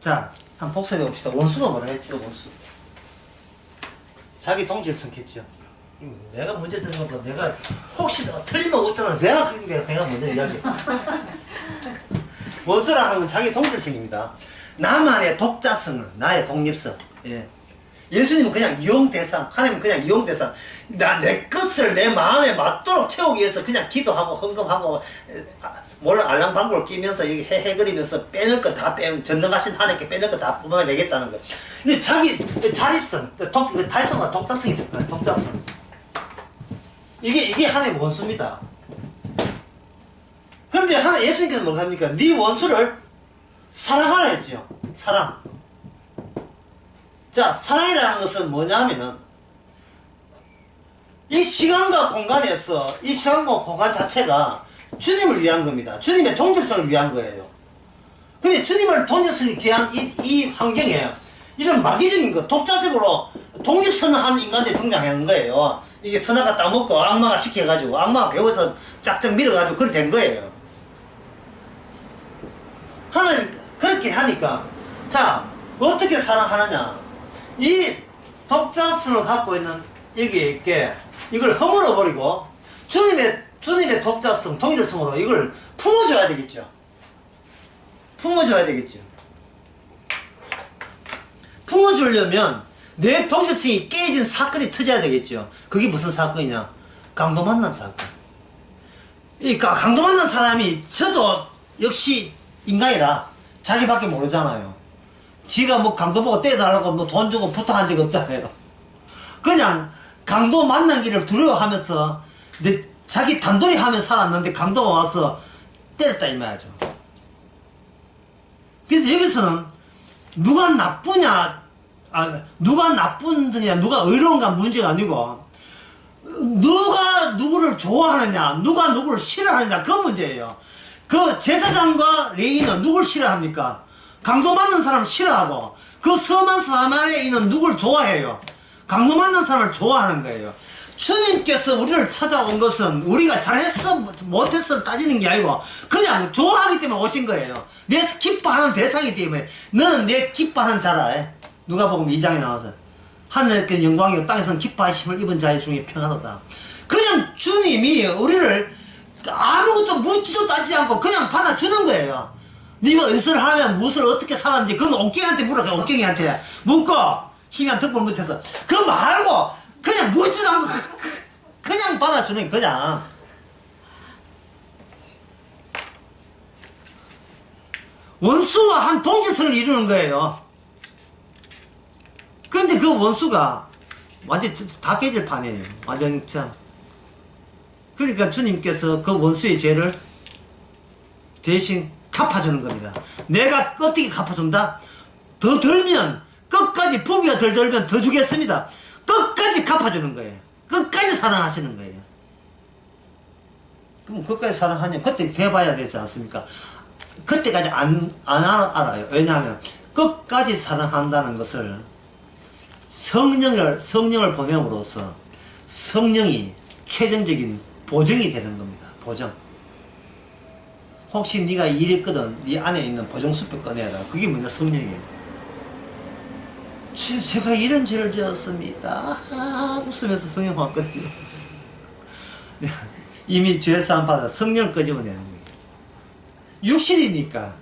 자, 한번 복습해 봅시다. 원수가 뭐라 했죠, 원수? 자기 동질성겠죠. 내가 문제 드는 것보다 내가 혹시 틀리면 어쩌나 내가 먼저 이야기해. 원수라 하는 건 자기 동질성입니다. 나만의 독자성을, 나의 독립성. 예. 예수님은 그냥 이용 대상, 하나님은 그냥 이용 대상. 내 것을 내 마음에 맞도록 채우기 위해서 그냥 기도하고 헌금하고 몰라 알랑방구를 끼면서 여기 해그리면서 빼낼 거 다 전능하신 하나님께 빼낼 거 다 뽑아내겠다는 거. 근데 자기 자립성, 타이틀과 독자성이 있었어요. 독자성. 이게 하나님의 원수입니다. 그런데 예수님께서 뭐 합니까? 네 원수를 사랑하라 했죠. 사랑. 자, 사랑이라는 것은 뭐냐 하면은, 이 시간과 공간에서, 이 시간과 공간 자체가 주님을 위한 겁니다. 주님의 동질성을 위한 거예요. 근데 주님을 동질성을 위한 이 환경에, 이런 마귀적인 거, 독자적으로 독립선언하는 인간들이 등장하는 거예요. 이게 선아가 따먹고 악마가 시켜가지고, 악마가 배워서 짝짝 밀어가지고 그렇게 된 거예요. 하나님, 그렇게 하니까, 자, 어떻게 사랑하느냐. 이 독자성을 갖고 있는 여기에 있게 이걸 허물어버리고 주님의 독자성, 동일성으로 이걸 품어줘야 되겠죠. 품어줘야 되겠죠. 품어주려면 내 동질성이 깨진 사건이 터져야 되겠죠. 그게 무슨 사건이냐? 강도 만난 사건. 이 강도 만난 사람이 저도 역시 인간이라 자기밖에 모르잖아요. 지가 뭐 강도 보고 떼달라고 뭐 돈 주고 부탁한 적 없잖아요. 그냥 강도 만난 길을 두려워하면서 자기 단돌이 하면 살았는데 강도가 와서 때렸다 이 말이죠. 그래서 여기서는 누가 나쁘냐, 누가 나쁜 냐 누가 의로운가 문제가 아니고 누가 누구를 좋아하느냐, 누가 누구를 싫어하느냐 그 문제예요. 그 제사장과 레위인은 누굴 싫어합니까? 강도받는 사람을 싫어하고 그 섬한 사마리아인은 누굴 좋아해요? 강도받는 사람을 좋아하는 거예요. 주님께서 우리를 찾아온 것은 우리가 잘했어 못했어 따지는 게 아니고 그냥 좋아하기 때문에 오신 거예요. 내 기뻐하는 대상이기 때문에 너는 내 기뻐하는 자라. 누가복음 2장에 나와서 하늘의 영광이요 땅에서는 기뻐하심을 입은 자의 중에 평안하다. 그냥 주님이 우리를 아무것도 묻지도 따지지 않고 그냥 받아주는 거예요. 네가 은사를 하면 무엇을 어떻게 살았는지 그건 옥경이한테 물어서 옥경이한테 묻고 희미한 덕분 못해서 그거 말고 그냥 묻지도 않고 그냥 받아주는 그냥. 원수와 한 동질성을 이루는 거예요. 근데 그 원수가 완전 다 깨질 판이에요. 완전 참. 그러니까 주님께서 그 원수의 죄를 대신 갚아주는 겁니다. 내가 어떻게 갚아준다? 더 들면 끝까지 부비가 덜 들면 더 주겠습니다. 끝까지 갚아주는 거예요. 끝까지 사랑하시는 거예요. 그럼 끝까지 사랑하냐? 그때 돼봐야 되지 않습니까? 그때까지 안 알아요. 왜냐하면 끝까지 사랑한다는 것을 성령을 보냄으로써 성령이 최종적인 보정이 되는 겁니다. 보정. 혹시 네가 이랬거든 네 안에 있는 보정수표 꺼내라. 그게 뭐냐? 성령이에요. 제가 이런 죄를 지었습니다. 웃으면서 성령 왔거든요. 이미 죄사함 받아 성령 끄집어내는 거예요. 육신이니까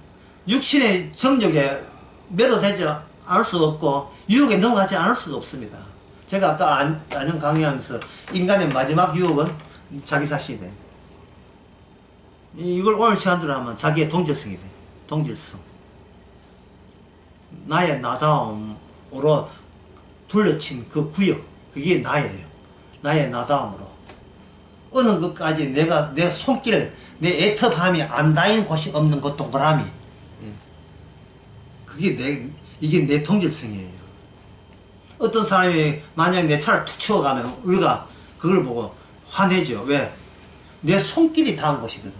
육신의 정욕에 매료되지 않을 수 없고 유혹에 넘어가지 않을 수가 없습니다. 제가 아까 안녕 강의하면서 인간의 마지막 유혹은 자기 자신이 돼. 이걸 오늘 시간대로 하면 자기의 동질성이 돼. 동질성. 나의 나다움으로 둘러친 그 구역, 그게 나예요. 나의 나다움으로. 어느 것까지 내 손길, 내 애터밤이 안 닿인 곳이 없는 그 동그라미. 이게 내 동질성이에요. 어떤 사람이 만약에 내 차를 툭 치워가면 우리가 그걸 보고 화내죠. 왜? 내 손길이 닿은 곳이거든.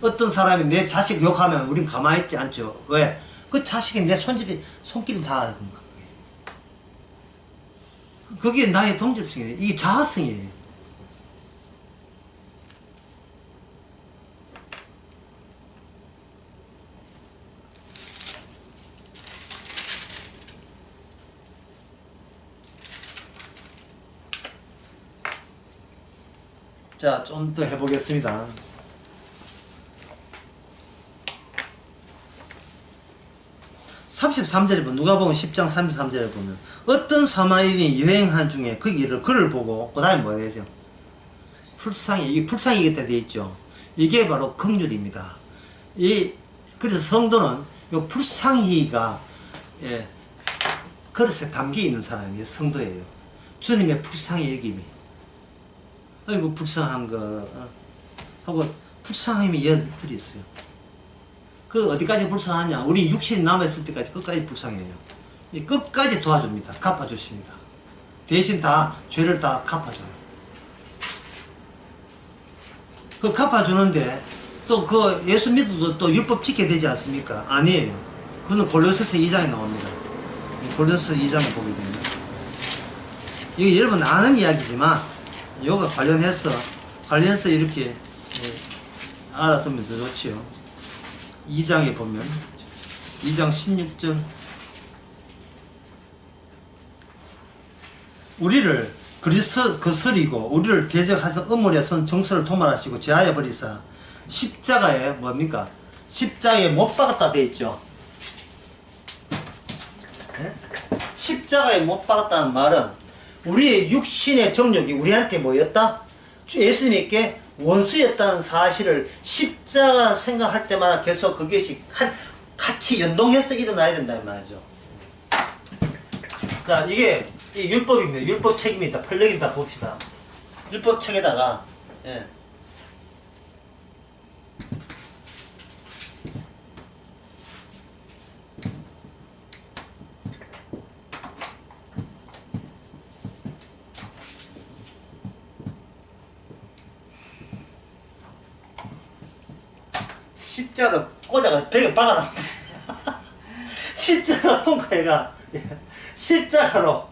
어떤 사람이 내 자식 욕하면 우린 가만히 있지 않죠. 왜? 그 자식이 내 손길이 닿은 거예요. 그게 나의 동질성이에요. 이게 자아성이에요. 자, 좀 더 해보겠습니다. 33절에 보면, 누가복음 10장 33절에 보면 어떤 사마리아인이 여행한 중에 그 길을 그를 보고 그 다음에 뭐 되죠? 이게 불쌍히겠다 되어 있죠. 이게 바로 긍휼입니다. 그래서 성도는 이 불쌍히가 그릇에 담겨 있는 사람이 성도예요. 주님의 불쌍히 여김이. 아이고 불쌍한 거 하고 불쌍함이 열들이 있어요. 그 어디까지 불쌍하냐? 우리 육신이 남아있을 때까지 끝까지 불쌍해요. 끝까지 도와줍니다. 갚아주십니다. 대신 다 죄를 다 갚아줘요. 그 갚아주는데 또 그 예수 믿어도 또 율법 지켜야 되지 않습니까? 아니에요. 그거는 골로새서 2장에 나옵니다. 골로새서 2장에 보게 됩니다. 이게 여러분 아는 이야기지만 이거 관련해서 이렇게 알아두면 더 좋지요. 2장에 보면 2장 16절 우리를 거스리고 우리를 대적하서 음물에 선 정서를 도말하시고 제하여 버리사 십자가에 뭡니까? 십자가에 못 박았다 돼 있죠. 네? 십자가에 못 박았다는 말은 우리의 육신의 정욕이 우리한테 뭐였다? 예수님께 원수였다는 사실을 십자가 생각할 때마다 계속 그것이 같이 연동해서 일어나야 된다 이 말이죠. 자, 이게 율법입니다. 율법 책입니다. 펄럭이 다 봅시다. 율법 책에다가 십자가 꽂아가 벽에 박아놨는데 십자가 통과해가 십자가로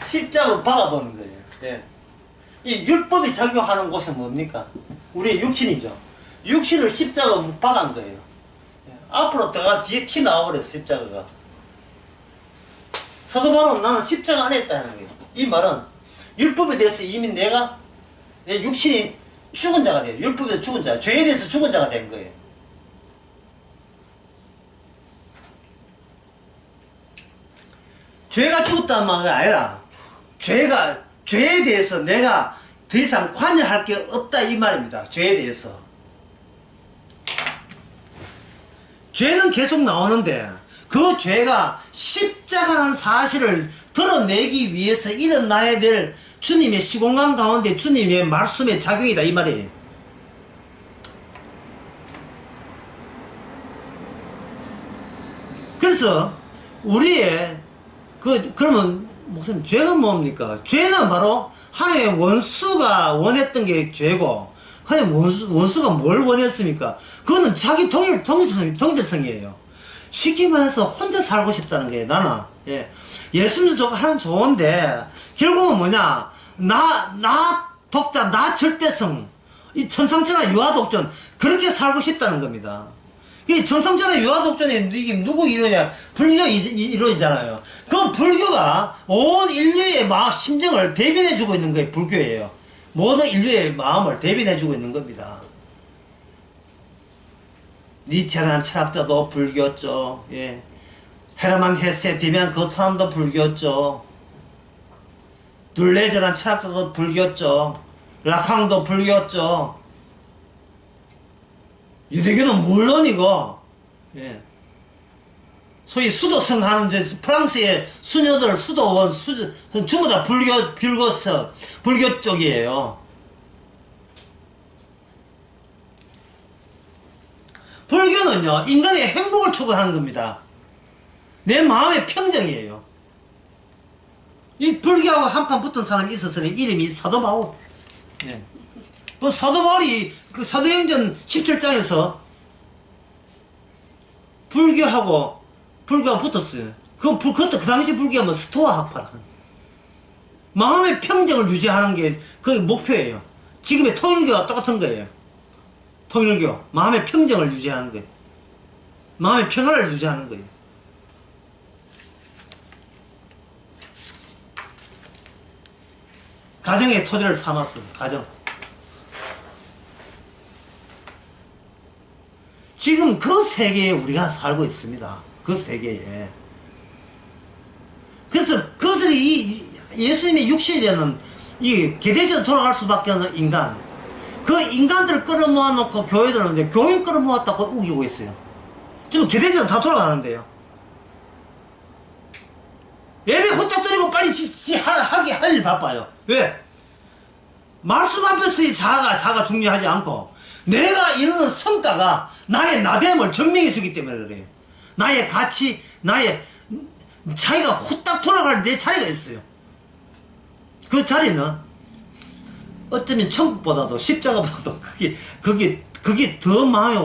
십자가로 박아보는 거예요. 예. 이 율법이 작용하는 곳은 뭡니까? 우리의 육신이죠. 육신을 십자가로 박은 거예요. 예. 앞으로 들어가 뒤에 티 나와버렸어, 십자가가. 사도 바울은 나는 십자가 안에 있다는 거예요. 이 말은 율법에 대해서 이미 내 육신이 죽은 자가 돼요. 율법에 대해서 죽은 자, 죄에 대해서 죽은 자가 된 거예요. 죄가 죽었다는 말이 아니라 죄에 대해서 내가 더 이상 관여할 게 없다 이 말입니다. 죄에 대해서. 죄는 계속 나오는데 그 죄가 십자가라는 사실을 드러내기 위해서 일어나야 될 주님의 시공간 가운데 주님의 말씀의 작용이다 이 말이에요. 그래서 우리의 그러면 무슨 죄는 뭡니까? 죄는 바로 하나님의 원수가 원했던 게 죄고 하나님 원수가 뭘 원했습니까? 그거는 자기 동일성이에요. 쉽게 말해서 혼자 살고 싶다는 거예요. 나는 예수님도 하나님 좋은데 결국은 뭐냐? 나 독자, 나 절대성, 이 천상천하 유아독존 그렇게 살고 싶다는 겁니다. 이 천상천하 유아독존이 이게 누구 이루냐? 불교 이루어지잖아요. 그 불교가 온 인류의 심정을 대변해주고 있는 거예요. 불교예요. 모든 인류의 마음을 대변해주고 있는 겁니다. 니체라는 철학자도 불교였죠. 예. 헤르만 헤세, 데미안 그 사람도 불교였죠. 둘레즈라는 철학자도 불교였죠. 라캉도 불교였죠. 유대교는 물론이고, 예. 소위 수도성 하는 프랑스의 수녀들, 수도원, 전부 다 불교 쪽이에요. 불교는요, 인간의 행복을 추구하는 겁니다. 내 마음의 평정이에요. 이 불교하고 한판 붙은 사람이 있었으니 이름이 사도 바울. 네. 그 사도 바울이 그 사도행전 17장에서 불교하고 붙었어요. 그것도 그 당시 불교하면 스토아 학파라. 마음의 평정을 유지하는 게 그게 목표예요. 지금의 통일교가 똑같은 거예요. 통일교. 마음의 평정을 유지하는 거예요. 마음의 평화를 유지하는 거예요. 가정의 토대를 삼았어. 가정. 지금 그 세계에 우리가 살고 있습니다. 그 세계에. 그래서 그들이 예수님의 육신이 되는 이 계대적으로 돌아갈 수밖에 없는 인간. 그 인간들을 끌어모아 놓고 교회들은 이제 교인 끌어모았다고 우기고 있어요. 지금 계대적으로 다 돌아가는데요. 예배 혼자 드리고 빨리 할 일 바빠요. 왜? 말씀 앞에서의 자아가 중요하지 않고 내가 이루는 성과가 나의 나됨을 증명해 주기 때문에 그래요. 나의 가치, 나의 자기가 후딱 돌아갈 내 자리가 있어요. 그 자리는 어쩌면 천국보다도 십자가보다도 그게 더 마음에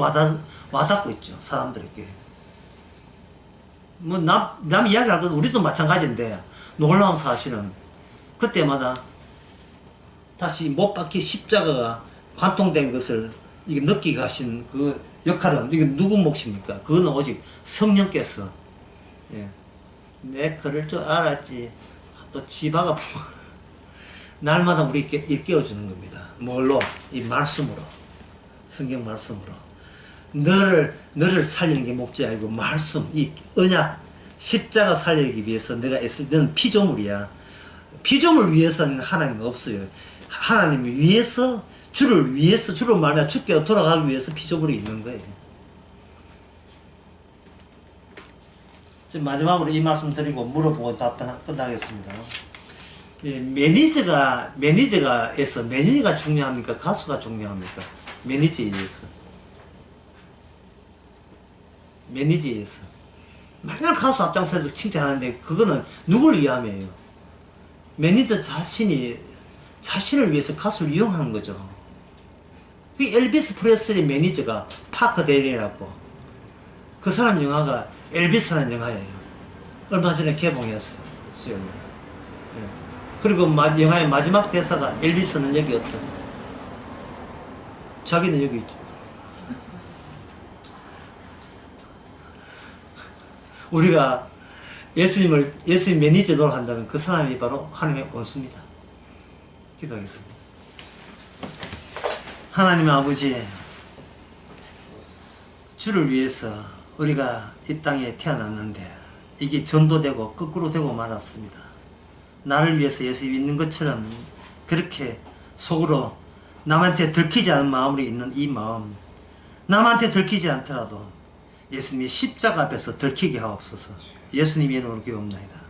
와닿고 있죠. 사람들에게. 뭐 남 이야기할 건 우리도 마찬가지인데 놀라운 사실은 그때마다 다시 못 박힌 십자가가 관통된 것을 이게 느끼게 하신 그 역할은 이게 누구 몫입니까? 그건 오직 성령께서 내 그럴 줄 알았지. 또 지바가 날마다 우리에게 일깨워주는 겁니다. 뭘로? 이 말씀으로. 성경 말씀으로. 너를 살리는 게 목적이 아니고 말씀, 이 언약, 십자가 살리기 위해서 내가 애쓸, 너는 피조물이야. 피조물 위해서는 하나님이 없어요. 하나님을 위해서, 주를 말미암아 주께로 돌아가기 위해서 피조물이 있는 거예요. 지금 마지막으로 이 말씀 드리고 물어보고 답변 끝나겠습니다. 예, 매니저가 중요합니까? 가수가 중요합니까? 매니저에서. 맨날 가수 앞장서서 칭찬하는데 그거는 누굴 위함이에요? 매니저 자신이 자신을 위해서 가수를 이용하는 거죠. 그 엘비스 프레슬리 매니저가 파커 데일이라고, 그 사람 영화가 엘비스라는 영화예요. 얼마 전에 개봉했어요. 수영이. 예. 그리고 영화의 마지막 대사가 엘비스는 여기 없다. 자기는 여기 있죠. 우리가 예수님 매니저 노릇한다면 그 사람이 바로 하나님의 원수입니다. 기도하겠습니다. 하나님 아버지, 주를 위해서 우리가 이 땅에 태어났는데 이게 전도되고 거꾸로 되고 말았습니다. 나를 위해서 예수 믿는 것처럼 그렇게 속으로 남한테 들키지 않은 마음으로 있는 이 마음, 남한테 들키지 않더라도 예수님이 십자가 앞에서 들키게 하옵소서. 예수님의 이름으로 기도합니다.